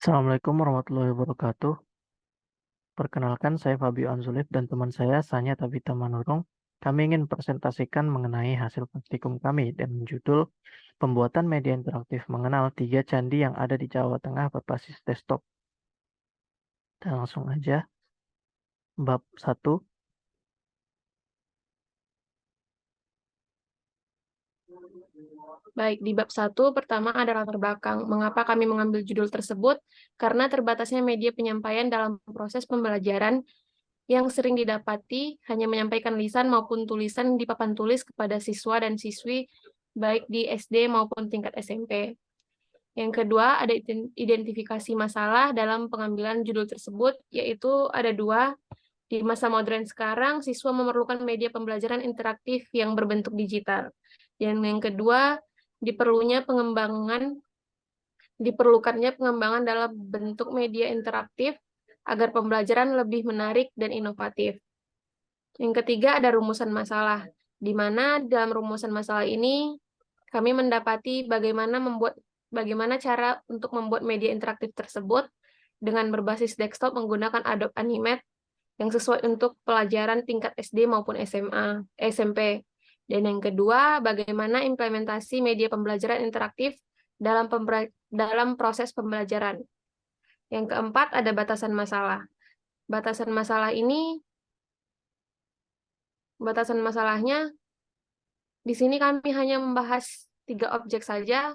Assalamualaikum warahmatullahi wabarakatuh. Perkenalkan, saya Fabio Anzulif dan teman saya Sanya Tabita Manurung. Kami ingin presentasikan mengenai hasil praktikum kami dan judul Pembuatan Media Interaktif Mengenal 3 Candi yang ada di Jawa Tengah berbasis desktop. Dan langsung aja, bab 1. Baik, di bab 1 pertama ada latar belakang. Mengapa kami mengambil judul tersebut? Karena terbatasnya media penyampaian dalam proses pembelajaran yang sering didapati hanya menyampaikan lisan maupun tulisan di papan tulis kepada siswa dan siswi baik di SD maupun tingkat SMP. Yang kedua, ada identifikasi masalah dalam pengambilan judul tersebut, yaitu ada dua. Di masa modern sekarang, siswa memerlukan media pembelajaran interaktif yang berbentuk digital. Dan yang kedua, diperlukannya pengembangan dalam bentuk media interaktif agar pembelajaran lebih menarik dan inovatif. Yang ketiga, ada rumusan masalah, di mana dalam rumusan masalah ini kami mendapati bagaimana cara untuk membuat media interaktif tersebut dengan berbasis desktop menggunakan Adobe Animate yang sesuai untuk pelajaran tingkat SD maupun SMA, SMP. Dan yang kedua, bagaimana implementasi media pembelajaran interaktif dalam proses pembelajaran. Yang keempat, ada batasan masalah. Batasan masalahnya, di sini kami hanya membahas 3 objek saja,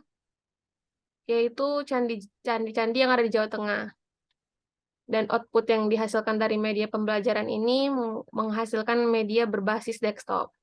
yaitu candi-candi yang ada di Jawa Tengah. Dan output yang dihasilkan dari media pembelajaran ini menghasilkan media berbasis desktop.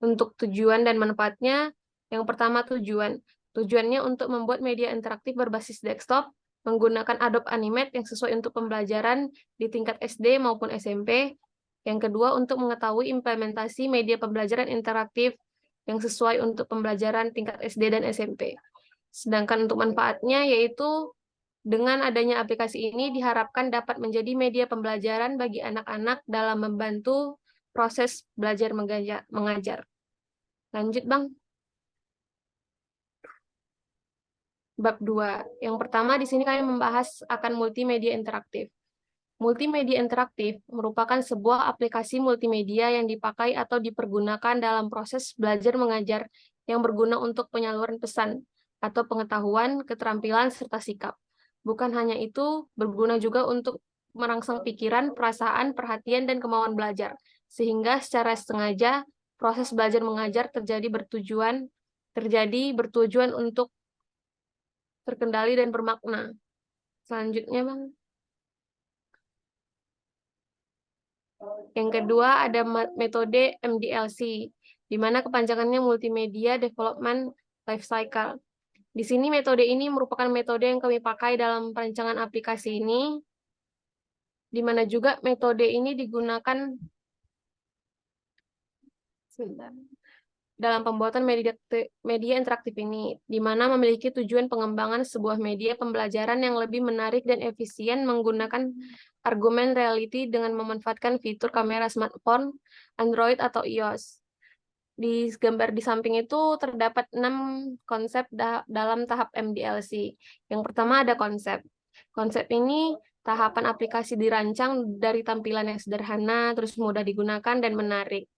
Untuk tujuan dan manfaatnya, yang pertama tujuan. Tujuannya untuk membuat media interaktif berbasis desktop menggunakan Adobe Animate yang sesuai untuk pembelajaran di tingkat SD maupun SMP. Yang kedua, untuk mengetahui implementasi media pembelajaran interaktif yang sesuai untuk pembelajaran tingkat SD dan SMP. Sedangkan untuk manfaatnya yaitu dengan adanya aplikasi ini diharapkan dapat menjadi media pembelajaran bagi anak-anak dalam membantu proses belajar mengajar. Lanjut, Bang. Bab 2. Yang pertama di sini kami membahas akan multimedia interaktif. Multimedia interaktif merupakan sebuah aplikasi multimedia yang dipakai atau dipergunakan dalam proses belajar mengajar yang berguna untuk penyaluran pesan atau pengetahuan, keterampilan, serta sikap. Bukan hanya itu, berguna juga untuk merangsang pikiran, perasaan, perhatian, dan kemauan belajar. Sehingga secara sengaja proses belajar mengajar terjadi bertujuan untuk terkendali dan bermakna. Selanjutnya, Bang. Yang kedua ada metode MDLC, di mana kepanjangannya Multimedia Development Lifecycle. Di sini metode ini merupakan metode yang kami pakai dalam perancangan aplikasi ini, di mana juga metode ini digunakan dalam pembuatan media interaktif ini, di mana memiliki tujuan pengembangan sebuah media pembelajaran yang lebih menarik dan efisien menggunakan argumen reality dengan memanfaatkan fitur kamera smartphone, Android, atau iOS. Di gambar di samping itu terdapat 6 konsep dalam tahap MDLC. Yang pertama ada konsep. Konsep ini tahapan aplikasi dirancang dari tampilan yang sederhana, terus mudah digunakan dan menarik.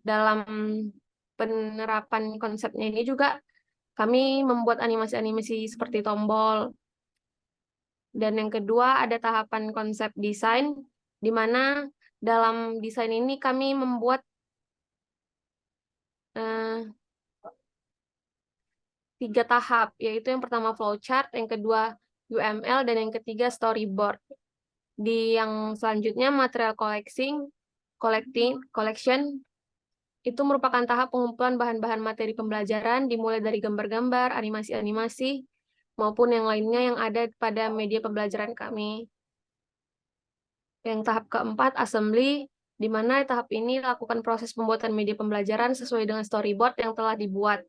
Dalam penerapan konsepnya ini juga kami membuat animasi-animasi seperti tombol. Dan yang kedua ada tahapan konsep desain, di mana dalam desain ini kami membuat 3 tahap, yaitu yang pertama flowchart, yang kedua UML, dan yang ketiga storyboard. Di yang selanjutnya material collection, itu merupakan tahap pengumpulan bahan-bahan materi pembelajaran dimulai dari gambar-gambar, animasi-animasi, maupun yang lainnya yang ada pada media pembelajaran kami. Yang tahap keempat, assembly, di mana tahap ini lakukan proses pembuatan media pembelajaran sesuai dengan storyboard yang telah dibuat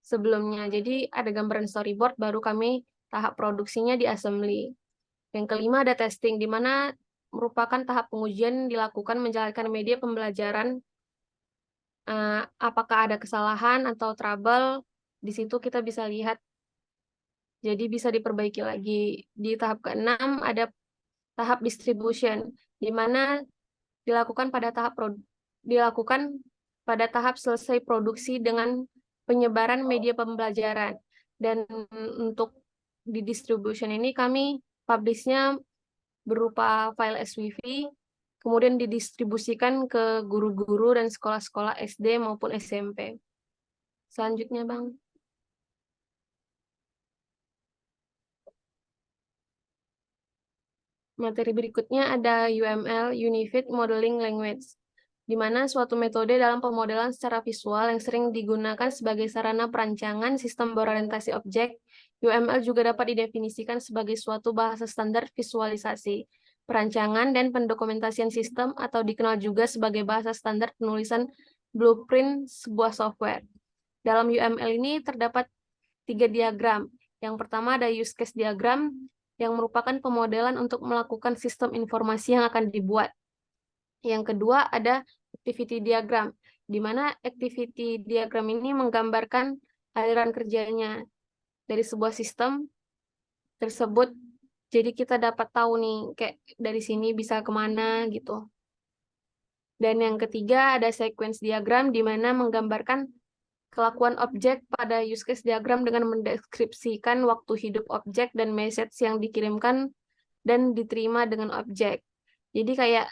sebelumnya. Jadi ada gambaran storyboard, baru kami tahap produksinya di assembly. Yang kelima ada testing, di mana merupakan tahap pengujian dilakukan menjalankan media pembelajaran. Apakah ada kesalahan atau trouble, di situ kita bisa lihat Jadi bisa diperbaiki lagi. Di tahap ke-6 ada tahap distribution, di mana dilakukan pada tahap selesai produksi dengan penyebaran media pembelajaran. Dan untuk di distribution ini kami publish-nya berupa file SWV, kemudian didistribusikan ke guru-guru dan sekolah-sekolah SD maupun SMP. Selanjutnya, Bang. Materi berikutnya ada UML, Unified Modeling Language, di mana suatu metode dalam pemodelan secara visual yang sering digunakan sebagai sarana perancangan sistem berorientasi objek. UML juga dapat didefinisikan sebagai suatu bahasa standar visualisasi, perancangan, dan pendokumentasian sistem, atau dikenal juga sebagai bahasa standar penulisan blueprint sebuah software. Dalam UML ini terdapat 3 diagram. Yang pertama ada use case diagram, yang merupakan pemodelan untuk melakukan sistem informasi yang akan dibuat. Yang kedua ada activity diagram, di mana activity diagram ini menggambarkan aliran kerjanya dari sebuah sistem tersebut. Jadi kita dapat tahu nih, kayak dari sini bisa kemana gitu. Dan yang ketiga ada sequence diagram, di mana menggambarkan kelakuan objek pada use case diagram dengan mendeskripsikan waktu hidup objek dan message yang dikirimkan dan diterima dengan objek. Jadi kayak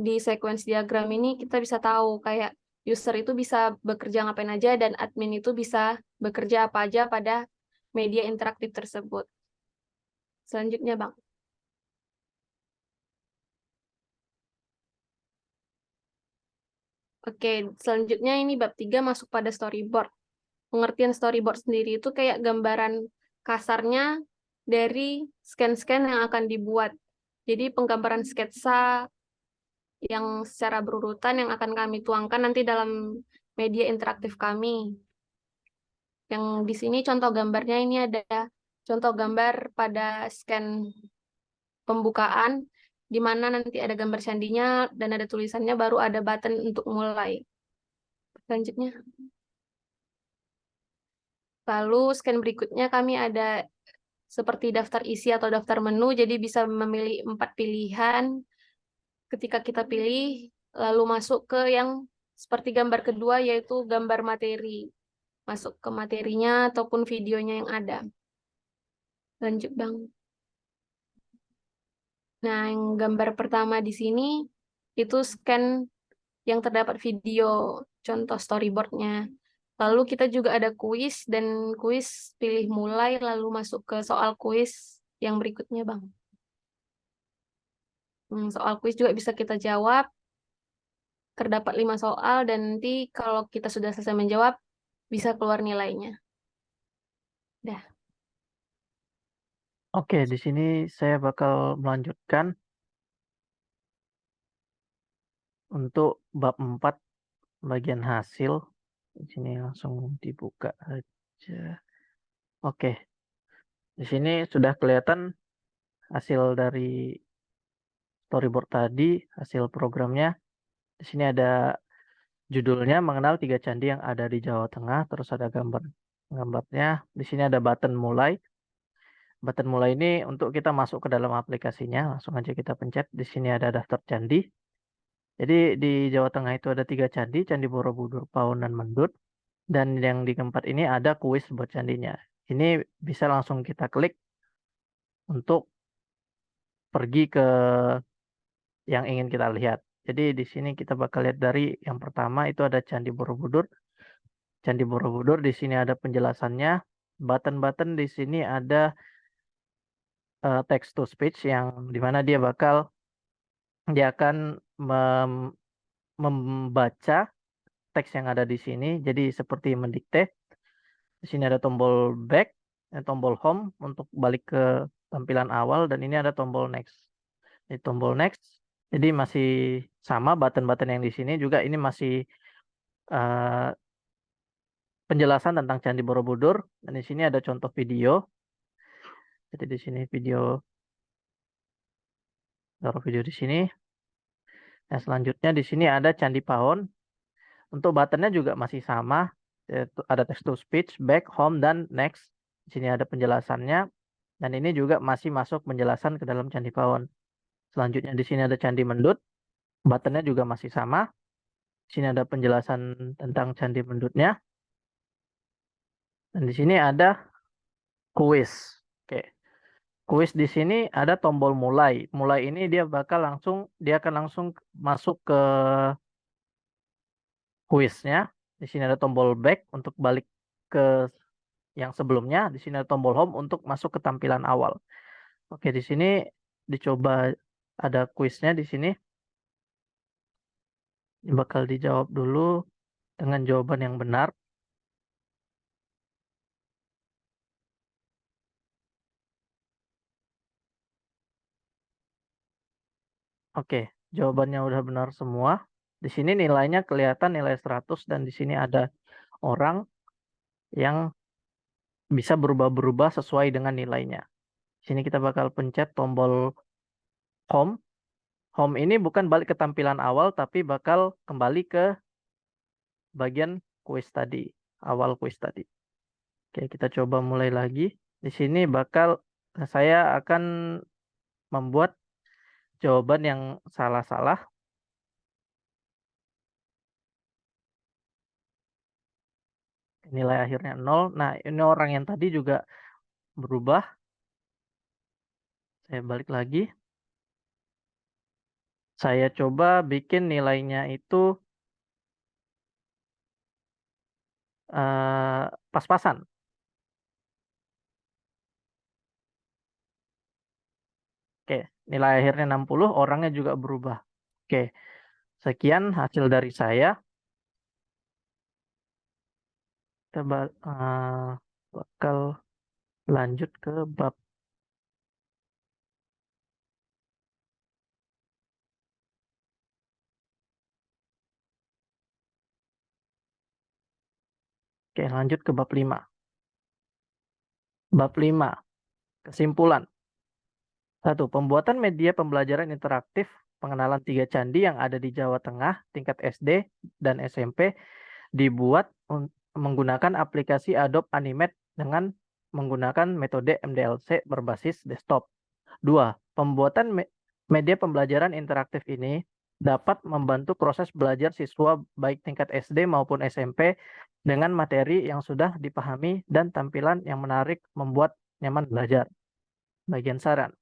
di sequence diagram ini kita bisa tahu kayak user itu bisa bekerja ngapain aja dan admin itu bisa bekerja apa aja pada media interaktif tersebut. Selanjutnya, Bang. Oke, selanjutnya ini bab 3 masuk pada storyboard. Pengertian storyboard sendiri itu kayak gambaran kasarnya dari scan-scan yang akan dibuat. Jadi penggambaran sketsa yang secara berurutan yang akan kami tuangkan nanti dalam media interaktif kami. Yang di sini contoh gambarnya ini ada contoh gambar pada scan pembukaan, di mana nanti ada gambar candinya dan ada tulisannya, baru ada button untuk mulai. Selanjutnya. Lalu scan berikutnya kami ada seperti daftar isi atau daftar menu, jadi bisa memilih 4 pilihan. Ketika kita pilih, lalu masuk ke yang seperti gambar kedua, yaitu gambar materi. Masuk ke materinya ataupun videonya yang ada. Lanjut, Bang. Nah, yang gambar pertama di sini, itu scan yang terdapat video, contoh storyboardnya. Lalu kita juga ada kuis, dan kuis pilih mulai, lalu masuk ke soal kuis yang berikutnya, Bang. Soal kuis juga bisa kita jawab. Terdapat 5 soal, dan nanti kalau kita sudah selesai menjawab, bisa keluar nilainya. Dah. Oke, di sini saya bakal melanjutkan untuk bab 4 bagian hasil. Di sini langsung dibuka aja. Oke. Di sini sudah kelihatan hasil dari storyboard tadi, hasil programnya. Di sini ada judulnya mengenal 3 candi yang ada di Jawa Tengah, terus ada gambarnya. Di sini ada button mulai. Button mulai ini untuk kita masuk ke dalam aplikasinya, langsung aja kita pencet. Di sini ada daftar candi. Jadi di Jawa Tengah itu ada 3 candi, Candi Borobudur, Pawon, dan Mendut. Dan yang di keempat ini ada kuis buat candinya. Ini bisa langsung kita klik untuk pergi ke yang ingin kita lihat. Jadi di sini kita bakal lihat dari yang pertama itu ada Candi Borobudur. Candi Borobudur di sini ada penjelasannya. Button-button di sini ada text to speech yang dimana dia akan membaca teks yang ada di sini. Jadi seperti mendikte. Di sini ada tombol back, tombol home untuk balik ke tampilan awal, dan ini ada tombol next. Di tombol next. Jadi masih sama button-button yang di sini juga, ini masih penjelasan tentang Candi Borobudur, dan di sini ada contoh video. Jadi di sini taruh video di sini. Nah, selanjutnya di sini ada Candi Pawon. Untuk buttonnya juga masih sama, yaitu ada text to speech, back, home, dan next. Di sini ada penjelasannya, dan ini juga masih masuk penjelasan ke dalam Candi Pawon. Selanjutnya di sini ada Candi Mendut, buttonnya juga masih sama. Di sini ada penjelasan tentang Candi Mendutnya, dan di sini ada kuis. Oke, kuis di sini ada tombol mulai. Mulai ini dia akan langsung masuk ke kuisnya. Di sini ada tombol back untuk balik ke yang sebelumnya. Di sini ada tombol home untuk masuk ke tampilan awal. Oke, di sini dicoba ada kuisnya di sini. Ini bakal dijawab dulu dengan jawaban yang benar. Oke, jawabannya udah benar semua. Di sini nilainya kelihatan nilai 100 dan di sini ada orang yang bisa berubah-berubah sesuai dengan nilainya. Di sini kita bakal pencet tombol home. Home ini bukan balik ke tampilan awal tapi bakal kembali ke bagian kuis tadi, awal kuis tadi. Oke, kita coba mulai lagi. Di sini saya akan membuat jawaban yang salah-salah. Nilai akhirnya 0. Nah, ini orang yang tadi juga berubah. Saya balik lagi. Saya coba bikin nilainya itu pas-pasan. Oke, nilai akhirnya 60, orangnya juga berubah. Oke, sekian hasil dari saya. Kita bakal lanjut ke bab. Oke, lanjut ke bab 5. Bab 5, kesimpulan. 1. Pembuatan media pembelajaran interaktif pengenalan 3 candi yang ada di Jawa Tengah tingkat SD dan SMP dibuat menggunakan aplikasi Adobe Animate dengan menggunakan metode MDLC berbasis desktop. 2. Pembuatan media pembelajaran interaktif ini dapat membantu proses belajar siswa baik tingkat SD maupun SMP dengan materi yang sudah dipahami dan tampilan yang menarik membuat nyaman belajar. Bagian saran.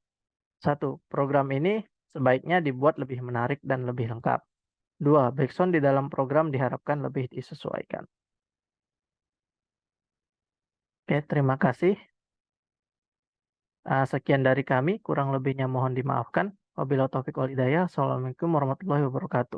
1. Program ini sebaiknya dibuat lebih menarik dan lebih lengkap. 2. Background di dalam program diharapkan lebih disesuaikan. Oke, terima kasih. Sekian dari kami, kurang lebihnya mohon dimaafkan. Wabillahi taufiq wal hidayah. Assalamualaikum warahmatullahi wabarakatuh.